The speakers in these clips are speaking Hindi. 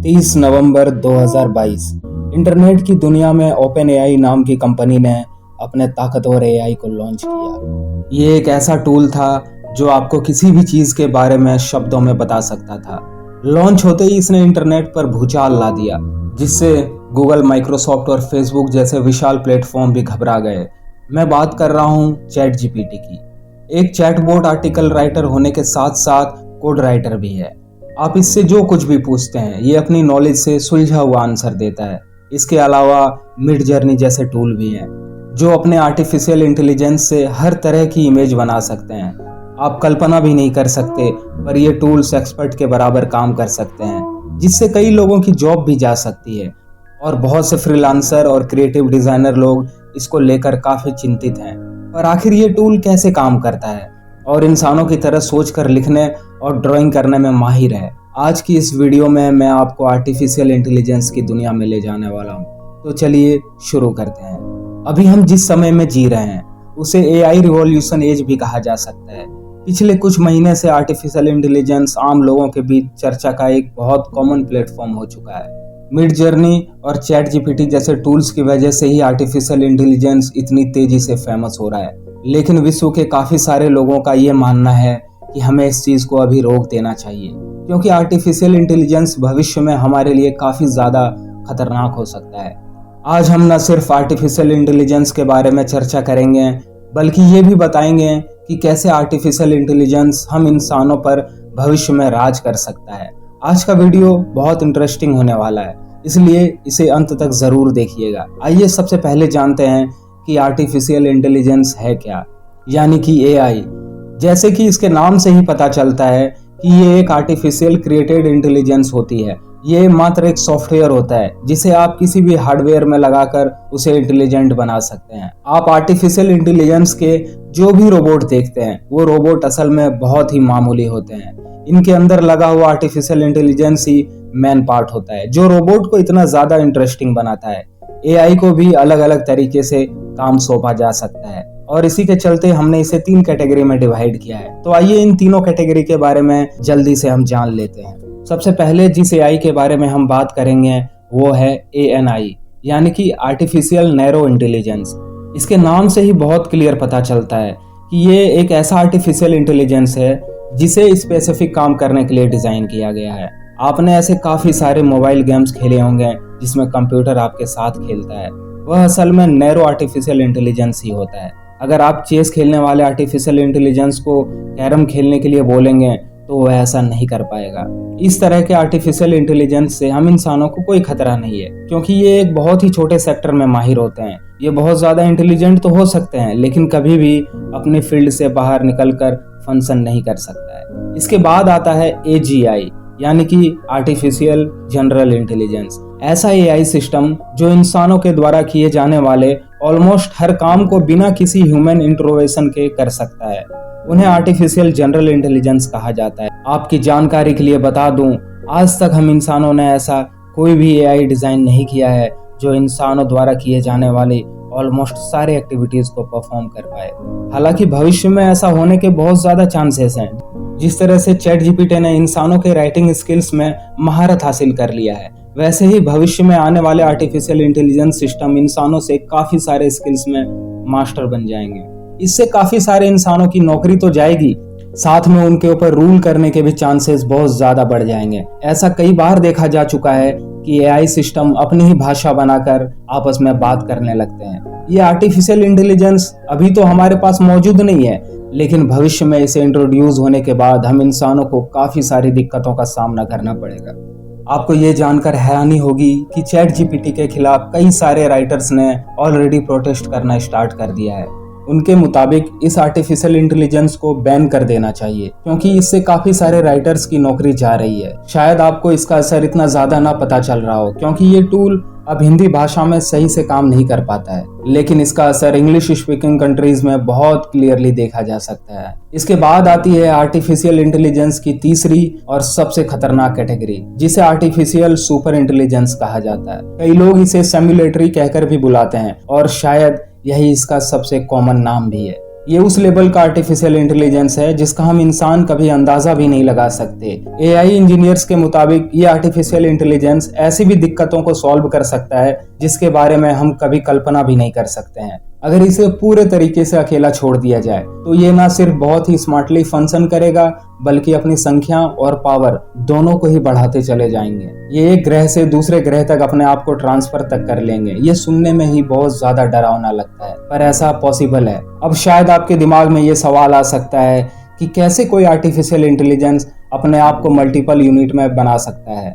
30 नवंबर 2022 इंटरनेट की दुनिया में ओपन एआई नाम की कंपनी ने अपने ताकतवर एआई को लॉन्च किया। ये एक ऐसा टूल था जो आपको किसी भी चीज के बारे में शब्दों में बता सकता था। लॉन्च होते ही इसने इंटरनेट पर भूचाल ला दिया, जिससे गूगल, माइक्रोसॉफ्ट और फेसबुक जैसे विशाल प्लेटफॉर्म भी घबरा गए। मैं बात कर रहा हूँ चैट जीपीटी की। एक चैटबॉट आर्टिकल राइटर होने के साथ साथ कोड राइटर भी है। आप इससे जो कुछ भी पूछते हैं, ये अपनी नॉलेज से सुलझा हुआ आंसर देता है। इसके अलावा मिड जर्नी जैसे टूल भी हैं जो अपने आर्टिफिशियल इंटेलिजेंस से हर तरह की इमेज बना सकते हैं। आप कल्पना भी नहीं कर सकते, पर ये टूल्स एक्सपर्ट के बराबर काम कर सकते हैं, जिससे कई लोगों की जॉब भी जा सकती है। और बहुत से फ्रीलांसर और क्रिएटिव डिजाइनर लोग इसको लेकर काफी चिंतित हैं। पर आखिर ये टूल कैसे काम करता है और इंसानों की तरह सोचकर लिखने और ड्राइंग करने में माहिर है? आज की इस वीडियो में मैं आपको आर्टिफिशियल इंटेलिजेंस की दुनिया में ले जाने वाला हूँ। तो चलिए शुरू करते हैं। अभी हम जिस समय में जी रहे हैं उसे एआई रिवॉल्यूशन एज भी कहा जा सकता है। पिछले कुछ महीने से आर्टिफिशियल इंटेलिजेंस आम लोगों के बीच चर्चा का एक बहुत कॉमन प्लेटफॉर्म हो चुका है। मिड जर्नी और चैट जीपीटी जैसे टूल्स की वजह से ही आर्टिफिशियल इंटेलिजेंस इतनी तेजी से फेमस हो रहा है। लेकिन विश्व के काफी सारे लोगों का ये मानना है कि हमें इस चीज को अभी रोक देना चाहिए, क्योंकि आर्टिफिशियल इंटेलिजेंस भविष्य में हमारे लिए काफी ज्यादा खतरनाक हो सकता है। आज हम न सिर्फ आर्टिफिशियल इंटेलिजेंस के बारे में चर्चा करेंगे, बल्कि ये भी बताएंगे कि कैसे आर्टिफिशियल इंटेलिजेंस हम इंसानों पर भविष्य में राज कर सकता है। आज का वीडियो बहुत इंटरेस्टिंग होने वाला है, इसलिए इसे अंत तक जरूर देखिएगा। आइए सबसे पहले जानते हैं कि आर्टिफिशियल इंटेलिजेंस है क्या, यानी कि एआई। जैसे कि इसके नाम से ही पता चलता है कि ये एक आर्टिफिशियल क्रिएटेड इंटेलिजेंस होती है। ये मात्र एक सॉफ्टवेयर होता है जिसे आप किसी भी हार्डवेयर में लगाकर उसे इंटेलिजेंट बना सकते हैं। आप आर्टिफिशियल इंटेलिजेंस के जो भी रोबोट देखते हैं, वो रोबोट असल में बहुत ही मामूली होते हैं। इनके अंदर लगा हुआ आर्टिफिशियल इंटेलिजेंस ही मेन पार्ट होता है, जो रोबोट को इतना ज्यादा इंटरेस्टिंग बनाता है। एआई को भी अलग अलग तरीके से काम सौंपा जा सकता है, और इसी के चलते हमने इसे 3 कैटेगरी में डिवाइड किया है। तो आइए इन तीनों कैटेगरी के बारे में जल्दी से हम जान लेते हैं। सबसे पहले जिस एआई के बारे में हम बात करेंगे वो है एएनआई, यानी कि आर्टिफिशियल नैरो इंटेलिजेंस। इसके नाम से ही बहुत क्लियर पता चलता है कि ये एक ऐसा आर्टिफिशियल इंटेलिजेंस है जिसे स्पेसिफिक काम करने के लिए डिजाइन किया गया है। आपने ऐसे काफी सारे मोबाइल गेम्स खेले होंगे जिसमें कंप्यूटर आपके साथ खेलता है। वह असल में नैरो आर्टिफिशियल इंटेलिजेंस ही होता है। अगर आप चेस खेलने वाले आर्टिफिशियल इंटेलिजेंस को कैरम खेलने के लिए बोलेंगे तो वह ऐसा नहीं कर पाएगा। इस तरह के आर्टिफिशियल इंटेलिजेंस से हम इंसानों को कोई खतरा नहीं है, क्योंकि ये एक बहुत ही छोटे सेक्टर में माहिर होते हैं। ये बहुत ज्यादा इंटेलिजेंट तो हो सकते हैं, लेकिन कभी भी अपने फील्ड से बाहर निकलकर फंक्शन नहीं कर सकता है। इसके बाद आता है एजीआई, यानी कि आर्टिफिशियल जनरल इंटेलिजेंस। ऐसा एआई सिस्टम जो इंसानों के द्वारा किए जाने वाले ऑलमोस्ट हर काम को बिना किसी ह्यूमन इंटरवेंशन के कर सकता है। उन्हें आर्टिफिशियल जनरल इंटेलिजेंस कहा जाता है। आपकी जानकारी के लिए बता दूं, आज तक हम इंसानों ने ऐसा कोई भी एआई डिजाइन नहीं किया है जो इंसानों द्वारा किए जाने वाले ऑलमोस्ट सारे एक्टिविटीज को परफॉर्म कर पाए। हालांकि भविष्य में ऐसा होने के बहुत ज्यादा चांसेस हैं। जिस तरह से चैट जीपीटी ने इंसानों के राइटिंग स्किल्स में महारत हासिल कर लिया है, वैसे ही भविष्य में आने वाले आर्टिफिशियल इंटेलिजेंस सिस्टम इंसानों से काफी सारे स्किल्स में मास्टर बन जाएंगे। इससे काफी सारे इंसानों की नौकरी तो जाएगी, साथ में उनके ऊपर रूल करने के भी चांसेस बहुत ज्यादा बढ़ जाएंगे। ऐसा कई बार देखा जा चुका है कि एआई सिस्टम अपनी ही भाषा बनाकर आपस में बात करने लगते हैं। ये आर्टिफिशियल इंटेलिजेंस अभी तो हमारे पास मौजूद नहीं है, लेकिन भविष्य में इसे इंट्रोड्यूस होने के बाद हम इंसानों को काफी सारी दिक्कतों का सामना करना पड़ेगा। आपको ये जानकर हैरानी होगी कि चैट जीपीटी के खिलाफ कई सारे राइटर्स ने ऑलरेडी प्रोटेस्ट करना स्टार्ट कर दिया है। उनके मुताबिक इस आर्टिफिशियल इंटेलिजेंस को बैन कर देना चाहिए, क्योंकि इससे काफी सारे राइटर्स की नौकरी जा रही है। शायद आपको इसका असर इतना ज्यादा ना पता चल रहा हो, क्योंकि ये टूल अब हिंदी भाषा में सही से काम नहीं कर पाता है, लेकिन इसका असर इंग्लिश स्पीकिंग कंट्रीज में बहुत क्लियरली देखा जा सकता है। इसके बाद आती है आर्टिफिशियल इंटेलिजेंस की तीसरी और सबसे खतरनाक कैटेगरी, जिसे आर्टिफिशियल सुपर इंटेलिजेंस कहा जाता है। कई लोग इसे सिमुलेटरी कहकर भी बुलाते हैं, और शायद यही इसका सबसे कॉमन नाम भी है। ये उस लेवल का आर्टिफिशियल इंटेलिजेंस है जिसका हम इंसान कभी अंदाजा भी नहीं लगा सकते। एआई इंजीनियर्स के मुताबिक ये आर्टिफिशियल इंटेलिजेंस ऐसी भी दिक्कतों को सॉल्व कर सकता है जिसके बारे में हम कभी कल्पना भी नहीं कर सकते हैं। अगर इसे पूरे तरीके से अकेला छोड़ दिया जाए तो ये ना सिर्फ बहुत ही स्मार्टली फंक्शन करेगा बल्कि अपनी संख्या और पावर दोनों को ही बढ़ाते चले जाएंगे। ये एक ग्रह से दूसरे ग्रह तक अपने आप को ट्रांसफर तक कर लेंगे। ये सुनने में ही बहुत ज्यादा डरावना लगता है पर ऐसा पॉसिबल है। अब शायद आपके दिमाग में ये सवाल आ सकता है कि कैसे कोई आर्टिफिशियल इंटेलिजेंस अपने आप को मल्टीपल यूनिट में बना सकता है।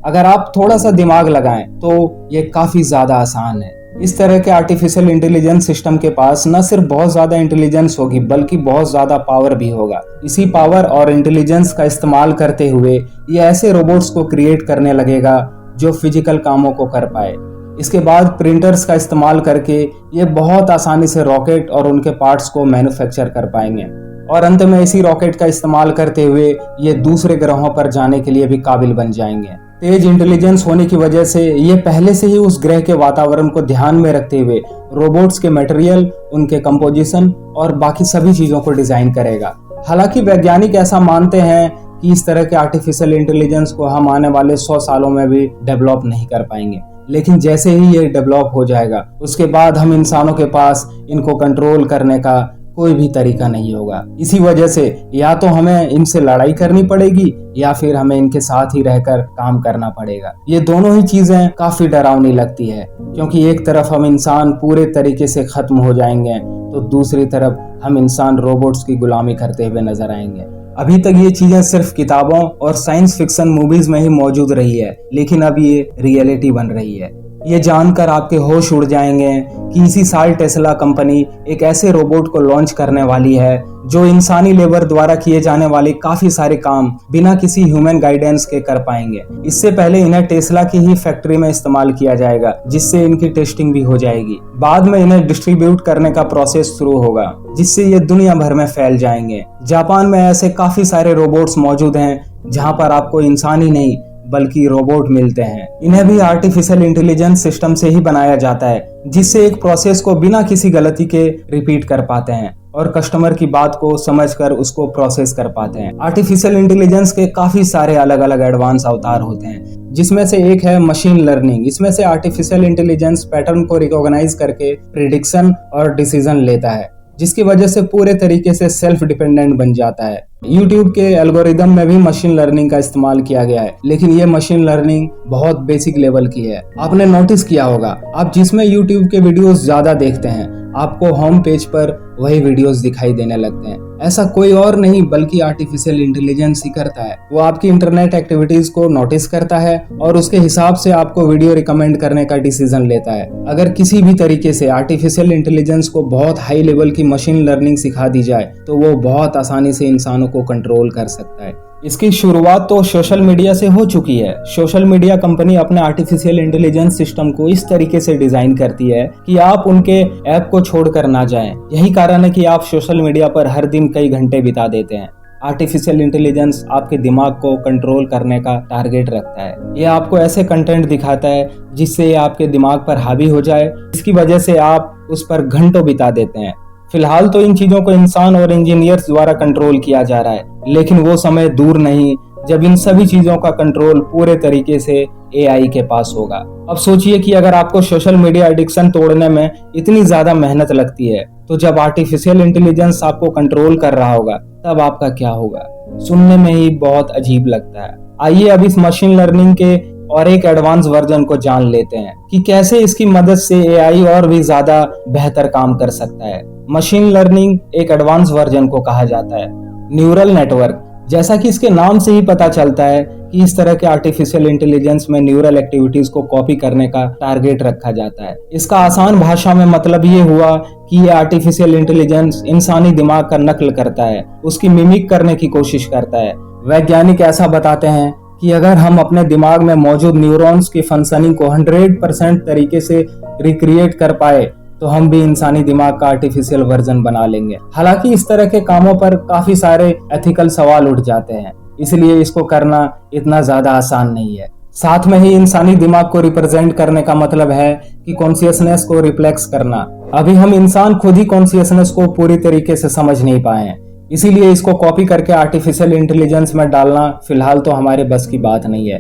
अगर आप थोड़ा सा दिमाग लगाएं तो ये काफी ज्यादा आसान है। इस तरह के आर्टिफिशियल इंटेलिजेंस सिस्टम के पास न सिर्फ बहुत ज्यादा इंटेलिजेंस होगी बल्कि बहुत ज्यादा पावर भी होगा। इसी पावर और इंटेलिजेंस का इस्तेमाल करते हुए ये ऐसे रोबोट्स को क्रिएट करने लगेगा जो फिजिकल कामों को कर पाए। इसके बाद प्रिंटर्स का इस्तेमाल करके ये बहुत आसानी से रॉकेट और उनके पार्ट्स को मैन्युफैक्चर कर पाएंगे और अंत में इसी रॉकेट का इस्तेमाल करते हुए ये दूसरे ग्रहों पर जाने के लिए भी काबिल बन जाएंगे। तेज इंटेलिजेंस होने की वजह से ये पहले से ही उस ग्रह के वातावरण को ध्यान में रखते हुए रोबोट्स के मटेरियल, उनके कंपोजिशन और बाकी सभी चीजों को डिजाइन करेगा। हालांकि वैज्ञानिक ऐसा मानते हैं कि इस तरह के आर्टिफिशियल इंटेलिजेंस को हम आने वाले 100 सालों में भी डेवलप नहीं कर पाएंगे, लेकिन जैसे ही ये डेवलप हो जाएगा उसके बाद हम इंसानों के पास इनको कंट्रोल करने का कोई भी तरीका नहीं होगा। इसी वजह से या तो हमें इनसे लड़ाई करनी पड़ेगी या फिर हमें इनके साथ ही रहकर काम करना पड़ेगा। ये दोनों ही चीजें काफी डरावनी लगती है क्योंकि एक तरफ हम इंसान पूरे तरीके से खत्म हो जाएंगे तो दूसरी तरफ हम इंसान रोबोट्स की गुलामी करते हुए नजर आएंगे। अभी तक ये चीजें सिर्फ किताबों और साइंस फिक्शन मूवीज में ही मौजूद रही है, लेकिन अब ये रियलिटी बन रही है। ये जानकर आपके होश उड़ जाएंगे कि इसी साल टेस्ला कंपनी एक ऐसे रोबोट को लॉन्च करने वाली है जो इंसानी लेबर द्वारा किए जाने वाले काफी सारे काम बिना किसी ह्यूमन गाइडेंस के कर पाएंगे। इससे पहले इन्हें टेस्ला की ही फैक्ट्री में इस्तेमाल किया जाएगा जिससे इनकी टेस्टिंग भी हो जाएगी। बाद में इन्हें डिस्ट्रीब्यूट करने का प्रोसेस शुरू होगा जिससे ये दुनिया भर में फैल जाएंगे। जापान में ऐसे काफी सारे रोबोट्स मौजूद हैं जहां पर आपको इंसान ही नहीं बल्कि रोबोट मिलते हैं। इन्हें भी आर्टिफिशियल इंटेलिजेंस सिस्टम से ही बनाया जाता है जिससे एक प्रोसेस को बिना किसी गलती के रिपीट कर पाते हैं और कस्टमर की बात को समझकर उसको प्रोसेस कर पाते हैं। आर्टिफिशियल इंटेलिजेंस के काफी सारे अलग अलग एडवांस अवतार होते हैं जिसमें से एक है मशीन लर्निंग। इसमें से आर्टिफिशियल इंटेलिजेंस पैटर्न को रिकॉग्नाइज करके प्रिडिक्शन और डिसीजन लेता है जिसकी वजह से पूरे तरीके से सेल्फ डिपेंडेंट बन जाता है। YouTube के एल्गोरिदम में भी मशीन लर्निंग का इस्तेमाल किया गया है, लेकिन ये मशीन लर्निंग बहुत बेसिक लेवल की है। आपने नोटिस किया होगा आप जिसमें YouTube के वीडियोस ज्यादा देखते हैं आपको होम पेज पर वही वीडियोस दिखाई देने लगते हैं। ऐसा कोई और नहीं बल्कि आर्टिफिशियल इंटेलिजेंस ही करता है। वो आपकी इंटरनेट एक्टिविटीज को नोटिस करता है और उसके हिसाब से आपको वीडियो रिकमेंड करने का डिसीजन लेता है। अगर किसी भी तरीके से आर्टिफिशियल इंटेलिजेंस को बहुत हाई लेवल की मशीन लर्निंग सिखा दी जाए तो वो बहुत आसानी से इंसानों को कंट्रोल कर सकता है। इसकी शुरुआत तो सोशल मीडिया से हो चुकी है। सोशल मीडिया कंपनी अपने आर्टिफिशियल इंटेलिजेंस सिस्टम को इस तरीके से डिजाइन करती है कि आप उनके ऐप को छोड़कर ना जाएं। यही कारण है कि आप सोशल मीडिया पर हर दिन कई घंटे बिता देते हैं। आर्टिफिशियल इंटेलिजेंस आपके दिमाग को कंट्रोल करने का टारगेट रखता है। यह आपको ऐसे कंटेंट दिखाता है जिससे ये आपके दिमाग पर हावी हो जाए, इसकी वजह से आप उस पर घंटों बिता देते हैं। फिलहाल तो इन चीजों को इंसान और इंजीनियर्स द्वारा कंट्रोल किया जा रहा है, लेकिन वो समय दूर नहीं जब इन सभी चीजों का कंट्रोल पूरे तरीके से एआई के पास होगा। अब सोचिए कि अगर आपको सोशल मीडिया एडिक्शन तोड़ने में इतनी ज्यादा मेहनत लगती है तो जब आर्टिफिशियल इंटेलिजेंस आपको कंट्रोल कर रहा होगा तब आपका क्या होगा। सुनने में ही बहुत अजीब लगता है। आइए अब इस मशीन लर्निंग के और एक एडवांस वर्जन को जान लेते हैं कि कैसे इसकी मदद से एआई और भी ज्यादा बेहतर काम कर सकता है। मशीन लर्निंग एक एडवांस वर्जन को कहा जाता है। न्यूरल नेटवर्क, जैसा कि इसके नाम से ही पता चलता है कि इस तरह के आर्टिफिशियल इंटेलिजेंस में न्यूरल एक्टिविटीज को कॉपी करने का टारगेट रखा जाता है। इसका आसान भाषा में मतलब ये हुआ कि ये आर्टिफिशियल इंटेलिजेंस इंसानी दिमाग का नकल करता है, उसकी मिमिक करने की कोशिश करता है। वैज्ञानिक ऐसा बताते हैं कि अगर हम अपने दिमाग में मौजूद न्यूरॉन्स की फंक्शनिंग को 100% तरीके से रिक्रिएट कर पाए तो हम भी इंसानी दिमाग का आर्टिफिशियल वर्जन बना लेंगे। हालांकि इस तरह के कामों पर काफी सारे एथिकल सवाल उठ जाते हैं, इसलिए इसको करना इतना ज्यादा आसान नहीं है। साथ में ही इंसानी दिमाग को रिप्रेजेंट करने का मतलब है कि कॉन्शियसनेस को रिफ्लेक्स करना। अभी हम इंसान खुद ही कॉन्शियसनेस को पूरी तरीके से समझ नहीं पाए हैं, इसीलिए इसको कॉपी करके आर्टिफिशियल इंटेलिजेंस में डालना फिलहाल तो हमारे बस की बात नहीं है।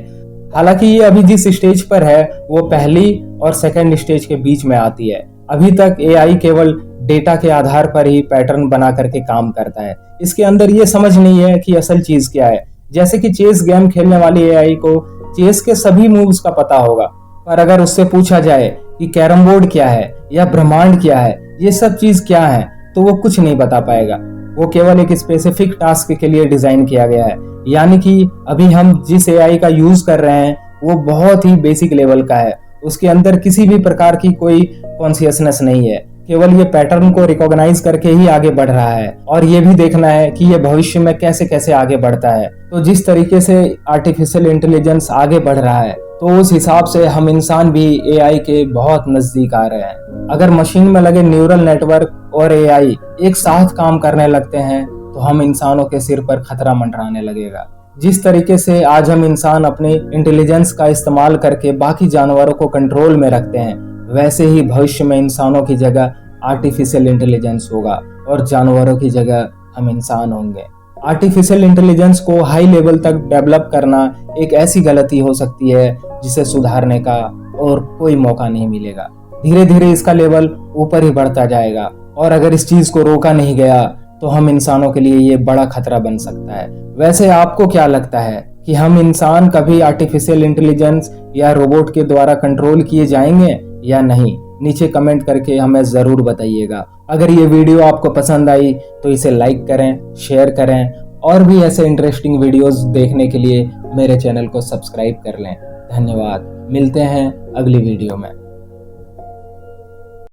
हालांकि ये अभी जिस स्टेज पर है वो पहली और सेकंड स्टेज के बीच में आती है। अभी तक एआई केवल डेटा के आधार पर ही पैटर्न बना करके काम करता है। इसके अंदर ये समझ नहीं है कि असल चीज क्या है। जैसे कि चेस गेम खेलने वाली एआई को चेस के सभी मूव्स का पता होगा, पर अगर उससे पूछा जाए कि कैरम बोर्ड क्या है या ब्रह्मांड क्या है, ये सब चीज क्या है, तो वो कुछ नहीं बता पाएगा। वो केवल एक स्पेसिफिक टास्क के लिए डिजाइन किया गया है। यानी कि अभी हम जिस एआई का यूज कर रहे हैं वो बहुत ही बेसिक लेवल का है। उसके अंदर किसी भी प्रकार की कोई कॉन्शियसनेस नहीं है, केवल ये पैटर्न को रिकॉग्नाइज करके ही आगे बढ़ रहा है। और ये भी देखना है कि ये भविष्य में कैसे कैसे आगे बढ़ता है। तो जिस तरीके से आर्टिफिशियल इंटेलिजेंस आगे बढ़ रहा है, तो उस हिसाब से हम इंसान भी एआई के बहुत नजदीक आ रहे हैं। अगर मशीन में लगे न्यूरल नेटवर्क और एआई एक साथ काम करने लगते हैं तो हम इंसानों के सिर पर खतरा मंडराने लगेगा। जिस तरीके से आज हम इंसान अपने इंटेलिजेंस का इस्तेमाल करके बाकी जानवरों को कंट्रोल में रखते हैं, वैसे ही भविष्य में इंसानों की जगह आर्टिफिशियल इंटेलिजेंस होगा और जानवरों की जगह हम इंसान होंगे। आर्टिफिशियल इंटेलिजेंस को हाई लेवल तक डेवलप करना एक ऐसी गलती हो सकती है जिसे सुधारने का और कोई मौका नहीं मिलेगा। धीरे धीरे इसका लेवल ऊपर ही बढ़ता जाएगा और अगर इस चीज को रोका नहीं गया तो हम इंसानों के लिए ये बड़ा खतरा बन सकता है। वैसे आपको क्या लगता है कि हम इंसान कभी आर्टिफिशियल इंटेलिजेंस या रोबोट के द्वारा कंट्रोल किए जाएंगे या नहीं? नीचे कमेंट करके हमें जरूर बताइएगा। अगर ये वीडियो आपको पसंद आई तो इसे लाइक करें, शेयर करें और भी ऐसे इंटरेस्टिंग वीडियोस देखने के लिए मेरे चैनल को सब्सक्राइब कर लें। धन्यवाद। मिलते हैं अगली वीडियो में।